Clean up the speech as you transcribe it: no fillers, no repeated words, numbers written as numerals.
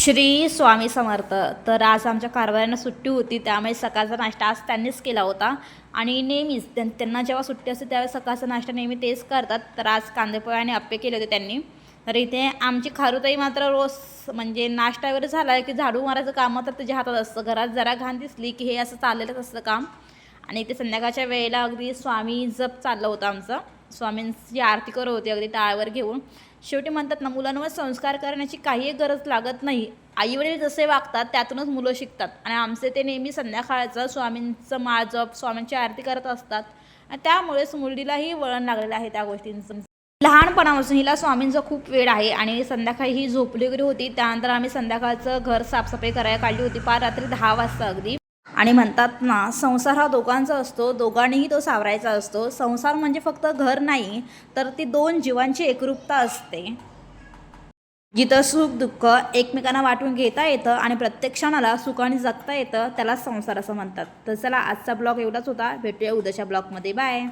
श्री स्वामी समर्थ. तर आज आमच्या कारभाऱ्यांना सुट्टी होती, त्यामुळे सकाळचा नाश्ता आज त्यांनीच केला होता. आणि नेहमीच त्यांना जेव्हा सुट्टी असते त्यावेळेस सकाळचा नाश्ता नेहमी तेच करतात. तर आज कांदेपोहे आणि अप्पे केले होते त्यांनी. तर इथे आमची खारुताई मात्र रोज म्हणजे नाश्ता वगैरे झाला की झाडू मारायचं काम तर तिच्या हातात असतं. घरात जरा घाण दिसली की हे असं चाललेलंच असतं काम. आणि ते संध्याकाळच्या वेळेला अगदी स्वामी जप चाललं होतं आमचं. स्वामींची आरती करत होती अगदी टाळावर घेऊन. शेवटी म्हणतात ना, मुलांवर संस्कार करण्याची काही गरज लागत नाही. आईवडील जसे वागतात त्यातूनच मुलं शिकतात. आणि आमचे ते नेहमी संध्याकाळचं स्वामींचं माळ जप, स्वामींची आरती करत असतात. आणि त्यामुळेच मुलीलाही वळण लागलेलं आहे त्या गोष्टींचं. लहानपणापासून हिला स्वामींचा खूप वेळ आहे. आणि संध्याकाळी ही झोपली वगैरे होती. त्यानंतर आम्ही संध्याकाळचं घर साफसफाई करायला काढली होती पार रात्री 10 वाजता अगदी. आणि म्हणतात ना, संसार हा दोघांचा असतो, दोघांनीही तो सावरायचा असतो. संसार म्हणजे फक्त घर नाही, तर ती दोन जीवांची एकरूपता असते, जिथं सुख दुःख एकमेकांना वाटून घेता येतं आणि प्रत्येक क्षणाला सुखाने जगता येतं, त्याला संसार असं म्हणतात. तर चला, आजचा ब्लॉग एवढाच होता. भेटूया उद्याच्या ब्लॉगमध्ये. बाय.